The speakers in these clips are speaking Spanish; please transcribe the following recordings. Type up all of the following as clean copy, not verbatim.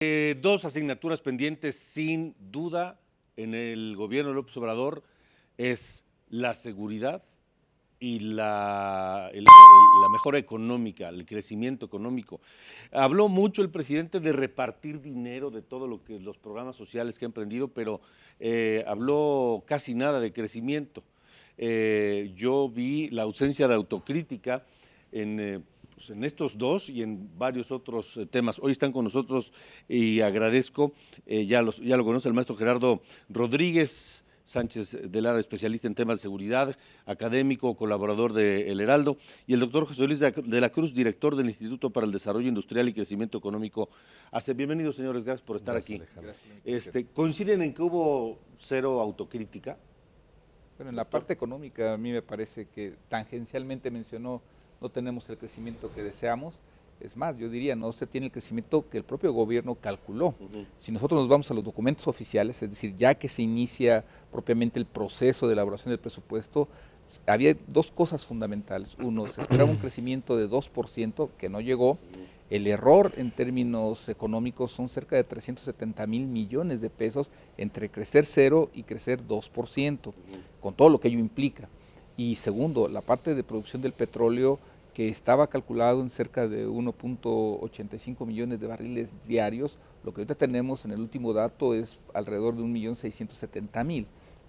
Dos asignaturas pendientes sin duda en el gobierno de López Obrador es la seguridad y la mejora económica, el crecimiento económico. Habló mucho el presidente de repartir dinero de todo lo que los programas sociales que ha emprendido, pero habló casi nada de crecimiento. Yo vi la ausencia de autocrítica en estos dos y en varios otros temas. Hoy están con nosotros y agradezco, ya lo conoce el maestro Gerardo Rodríguez Sánchez de Lara, especialista en temas de seguridad, académico, colaborador de El Heraldo, y el doctor José Luis de la Cruz, director del Instituto para el Desarrollo Industrial y Crecimiento Económico. Bienvenidos, señores, gracias por estar aquí. ¿Coinciden en que hubo cero autocrítica? Bueno, en la parte económica a mí me parece que tangencialmente mencionó, no tenemos el crecimiento que deseamos. Es más, yo diría, no se tiene el crecimiento que el propio gobierno calculó. Si nosotros nos vamos a los documentos oficiales, es decir, ya que se inicia propiamente el proceso de elaboración del presupuesto, había dos cosas fundamentales. Uno, se esperaba un crecimiento de 2%, que no llegó. El error en términos económicos son cerca de 370,000 millones de pesos entre crecer 0 y crecer 2%, con todo lo que ello implica. Y segundo, la parte de producción del petróleo, que estaba calculado en cerca de 1.85 millones de barriles diarios, lo que ahorita tenemos en el último dato es alrededor de 1.670.000.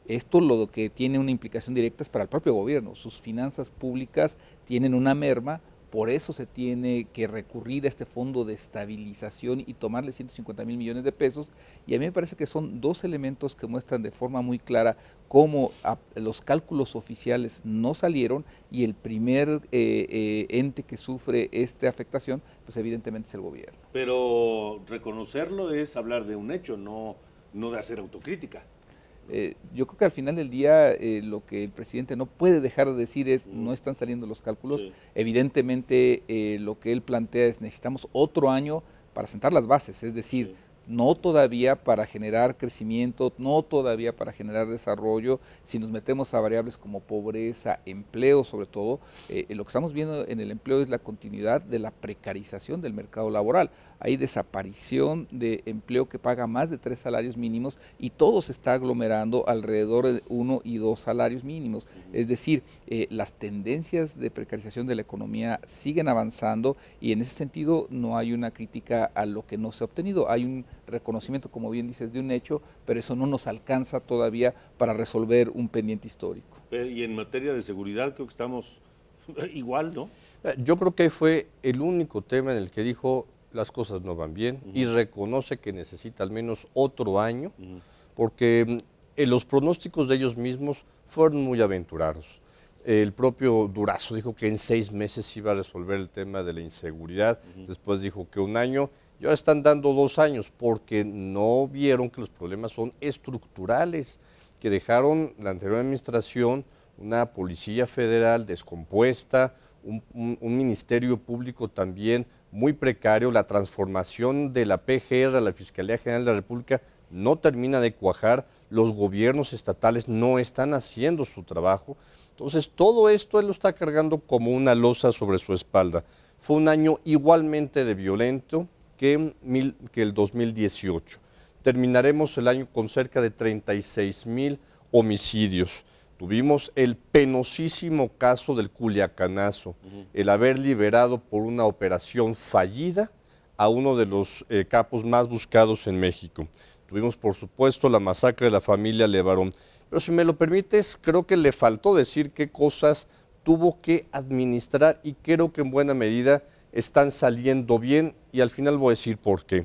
Esto lo que tiene una implicación directa es para el propio gobierno. Sus finanzas públicas tienen una merma, por eso se tiene que recurrir a este fondo de estabilización y tomarle 150,000 millones de pesos. Y a mí me parece que son dos elementos que muestran de forma muy clara cómo los cálculos oficiales no salieron, y el primer ente que sufre esta afectación, pues evidentemente es el gobierno. Pero reconocerlo es hablar de un hecho, no de hacer autocrítica. Yo creo que al final del día lo que el presidente no puede dejar de decir es no están saliendo los cálculos. Sí. Evidentemente lo que él plantea es necesitamos otro año para sentar las bases, es decir, sí, no todavía para generar crecimiento, no todavía para generar desarrollo. Si nos metemos a variables como pobreza, empleo sobre todo, lo que estamos viendo en el empleo es la continuidad de la precarización del mercado laboral. Hay desaparición de empleo que paga más de 3 salarios mínimos y todo se está aglomerando alrededor de 1 y 2 salarios mínimos. Es decir, las tendencias de precarización de la economía siguen avanzando, y en ese sentido no hay una crítica a lo que no se ha obtenido. Hay un reconocimiento, como bien dices, de un hecho, pero eso no nos alcanza todavía para resolver un pendiente histórico. Y en materia de seguridad creo que estamos igual, ¿no? Yo creo que fue el único tema en el que dijo las cosas no van bien y reconoce que necesita al menos otro año, porque los pronósticos de ellos mismos fueron muy aventurados. El propio Durazo dijo que en 6 meses iba a resolver el tema de la inseguridad, después dijo que un año, y ahora están dando 2 años porque no vieron que los problemas son estructurales, que dejaron la anterior administración una policía federal descompuesta, un ministerio público también muy precario. La transformación de la PGR a la Fiscalía General de la República no termina de cuajar, los gobiernos estatales no están haciendo su trabajo. Entonces todo esto él lo está cargando como una losa sobre su espalda. Fue un año igualmente de violento que el 2018. Terminaremos el año con cerca de 36,000 homicidios. Tuvimos el penosísimo caso del Culiacanazo, el haber liberado por una operación fallida a uno de los capos más buscados en México. Tuvimos, por supuesto, la masacre de la familia Levarón. Pero si me lo permites, creo que le faltó decir qué cosas tuvo que administrar, y creo que en buena medida están saliendo bien, y al final voy a decir por qué.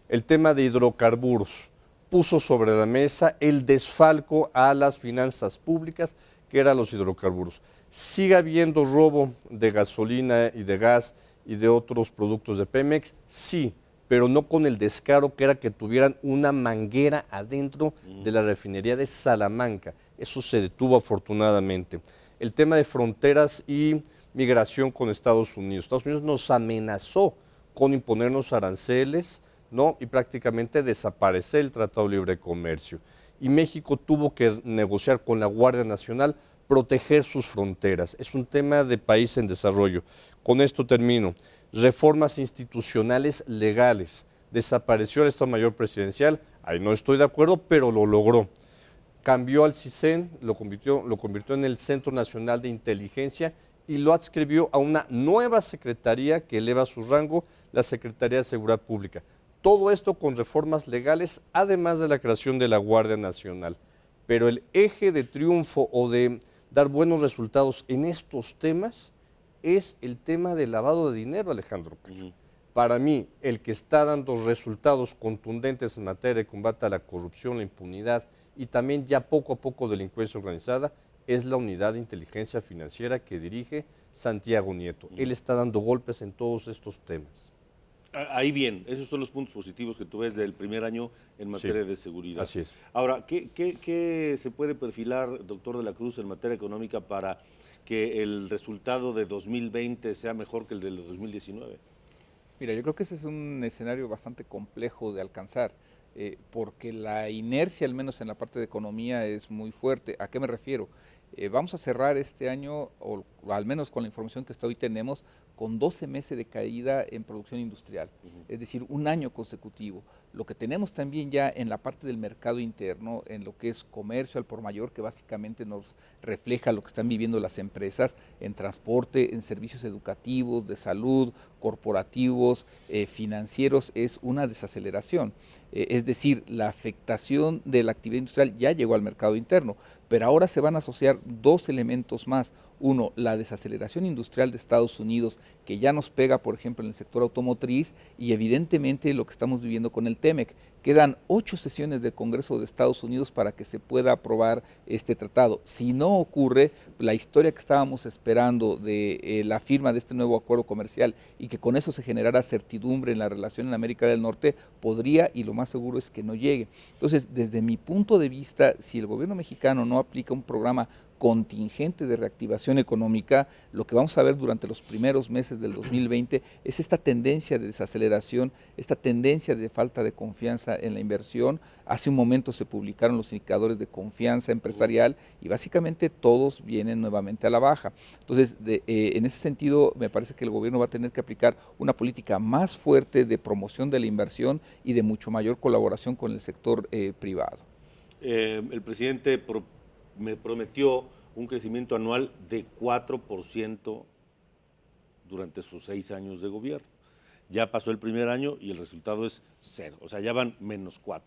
El tema de hidrocarburos puso sobre la mesa el desfalco a las finanzas públicas, que eran los hidrocarburos. Sigue habiendo robo de gasolina y de gas y de otros productos de Pemex, sí, pero no con el descaro que era que tuvieran una manguera adentro de la refinería de Salamanca. Eso se detuvo afortunadamente. El tema de fronteras y migración con Estados Unidos. Estados Unidos nos amenazó con imponernos aranceles, ¿no? Y prácticamente desaparecer el Tratado de Libre Comercio. Y México tuvo que negociar con la Guardia Nacional, proteger sus fronteras. Es un tema de país en desarrollo. Con esto termino. Reformas institucionales legales. desapareció el Estado Mayor Presidencial, ahí no estoy de acuerdo, pero lo logró. Cambió al CISEN, lo convirtió en el Centro Nacional de Inteligencia y lo adscribió a una nueva secretaría que eleva su rango, la Secretaría de Seguridad Pública. Todo esto con reformas legales, además de la creación de la Guardia Nacional. Pero el eje de triunfo o de dar buenos resultados en estos temas es el tema del lavado de dinero, Alejandro. Para mí, el que está dando resultados contundentes en materia de combate a la corrupción, la impunidad y también ya poco a poco delincuencia organizada es la Unidad de Inteligencia Financiera que dirige Santiago Nieto. Él está dando golpes en todos estos temas. Ahí bien, esos son los puntos positivos que tú ves del primer año en materia de seguridad. Así es. Ahora, ¿qué se puede perfilar, doctor de la Cruz, en materia económica para que el resultado de 2020 sea mejor que el de 2019? Mira, yo creo que ese es un escenario bastante complejo de alcanzar, porque la inercia, al menos en la parte de economía, es muy fuerte. ¿A qué me refiero? Vamos a cerrar este año, o al menos con la información que hasta hoy tenemos, con 12 meses de caída en producción industrial, es decir, un año consecutivo. Lo que tenemos también ya en la parte del mercado interno, en lo que es comercio al por mayor, que básicamente nos refleja lo que están viviendo las empresas en transporte, en servicios educativos, de salud, corporativos, financieros, es una desaceleración. Es decir, la afectación de la actividad industrial ya llegó al mercado interno, pero ahora se van a asociar dos elementos más. Uno, la desaceleración industrial de Estados Unidos, que ya nos pega, por ejemplo, en el sector automotriz, y evidentemente lo que estamos viviendo con el TEMEC. Quedan 8 sesiones del Congreso de Estados Unidos para que se pueda aprobar este tratado. Si no ocurre, la historia que estábamos esperando de la firma de este nuevo acuerdo comercial y que con eso se generara certidumbre en la relación en América del Norte, podría, y lo más seguro es que no llegue. Entonces, desde mi punto de vista, si el gobierno mexicano no aplica un programa contingente de reactivación económica, lo que vamos a ver durante los primeros meses del 2020 es esta tendencia de desaceleración, esta tendencia de falta de confianza en la inversión. Hace un momento se publicaron los indicadores de confianza empresarial y básicamente todos vienen nuevamente a la baja. Entonces, en ese sentido, me parece que el gobierno va a tener que aplicar una política más fuerte de promoción de la inversión y de mucho mayor colaboración con el sector privado. El presidente me prometió un crecimiento anual de 4% durante sus 6 años de gobierno. Ya pasó el primer año y el resultado es 0, o sea, ya van -4.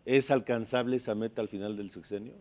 ¿Es alcanzable esa meta al final del sexenio?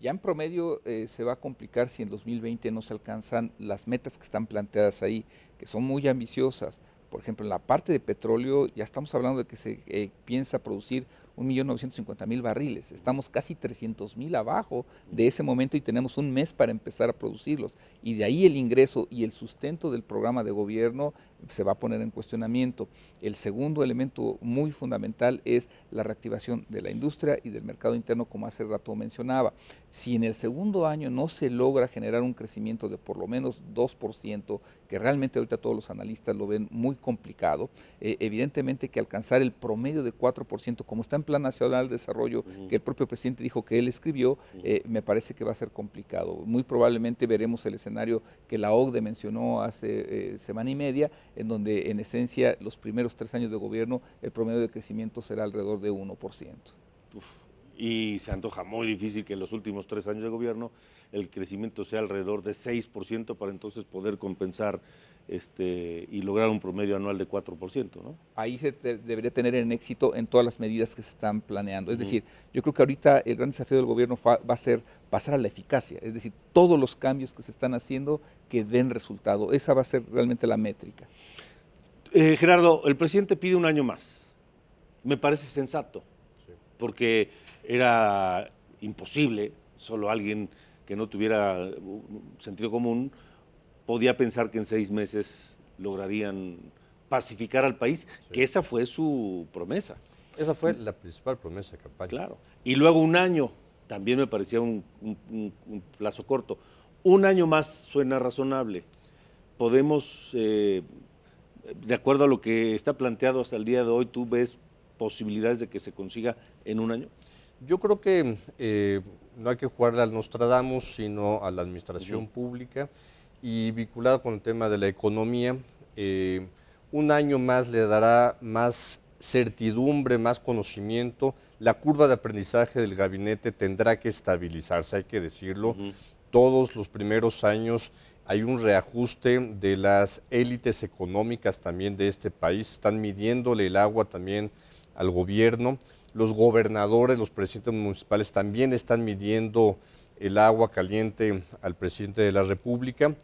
Ya en promedio se va a complicar si en 2020 no se alcanzan las metas que están planteadas ahí, que son muy ambiciosas. Por ejemplo, en la parte de petróleo ya estamos hablando de que se piensa producir 1.950.000 barriles. Estamos casi 300.000 abajo de ese momento y tenemos un mes para empezar a producirlos. Y de ahí el ingreso y el sustento del programa de gobierno se va a poner en cuestionamiento. El segundo elemento muy fundamental es la reactivación de la industria y del mercado interno, como hace rato mencionaba. Si en el segundo año no se logra generar un crecimiento de por lo menos 2%, que realmente ahorita todos los analistas lo ven muy complicado, evidentemente que alcanzar el promedio de 4%, como está en Plan Nacional de Desarrollo, que el propio presidente dijo que él escribió, me parece que va a ser complicado. Muy probablemente veremos el escenario que la OCDE mencionó hace semana y media, en donde en esencia los primeros 3 años de gobierno el promedio de crecimiento será alrededor de 1%. Y se antoja muy difícil que en los últimos 3 años de gobierno el crecimiento sea alrededor de 6% para entonces poder compensar y lograr un promedio anual de 4%, ¿no? Ahí se debería tener en éxito en todas las medidas que se están planeando. Es decir, yo creo que ahorita el gran desafío del gobierno va a ser pasar a la eficacia, es decir, todos los cambios que se están haciendo que den resultado. Esa va a ser realmente la métrica. Gerardo, el presidente pide un año más. Me parece sensato, porque era imposible, solo alguien que no tuviera sentido común podía pensar que en 6 meses lograrían pacificar al país, que esa fue su promesa. Esa fue la principal promesa de campaña. Claro. Y luego un año, también me parecía un plazo corto. Un año más suena razonable. Podemos, de acuerdo a lo que está planteado hasta el día de hoy, ¿tú ves posibilidades de que se consiga en un año? Yo creo que no hay que jugarle al Nostradamus, sino a la administración pública y vinculado con el tema de la economía. un año más le dará más certidumbre, más conocimiento. La curva de aprendizaje del gabinete tendrá que estabilizarse, hay que decirlo. Todos los primeros años hay un reajuste de las élites económicas también de este país, están midiéndole el agua también al gobierno. Los gobernadores, los presidentes municipales también están midiendo el agua caliente al presidente de la República.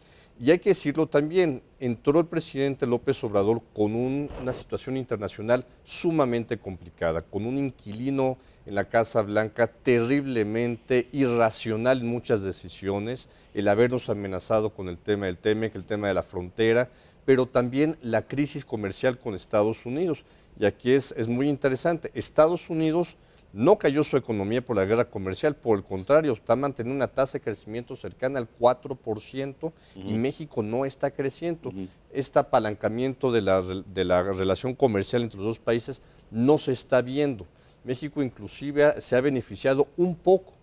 Y hay que decirlo también, entró el presidente López Obrador con una situación internacional sumamente complicada, con un inquilino en la Casa Blanca terriblemente irracional en muchas decisiones, el habernos amenazado con el tema del TEMEC, el tema de la frontera, pero también la crisis comercial con Estados Unidos. Y aquí es muy interesante, Estados Unidos no cayó su economía por la guerra comercial, por el contrario, está manteniendo una tasa de crecimiento cercana al 4% y México no está creciendo. Este apalancamiento de la relación comercial entre los dos países no se está viendo. México inclusive se ha beneficiado un poco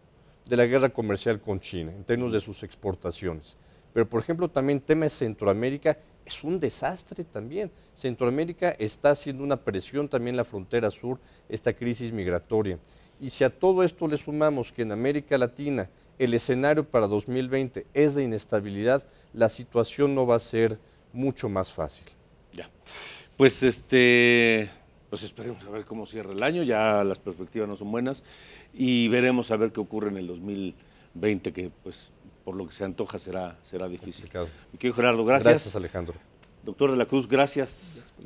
de la guerra comercial con China en términos de sus exportaciones. Pero por ejemplo también tema de Centroamérica es un desastre también. Centroamérica está haciendo una presión también en la frontera sur, esta crisis migratoria. Y si a todo esto le sumamos que en América Latina el escenario para 2020 es de inestabilidad, la situación no va a ser mucho más fácil. Ya. Pues pues esperemos a ver cómo cierra el año, ya las perspectivas no son buenas y veremos a ver qué ocurre en el 2020, que pues por lo que se antoja será difícil. Complicado. Mi querido Gerardo, gracias. Gracias, Alejandro. Doctor de la Cruz, gracias.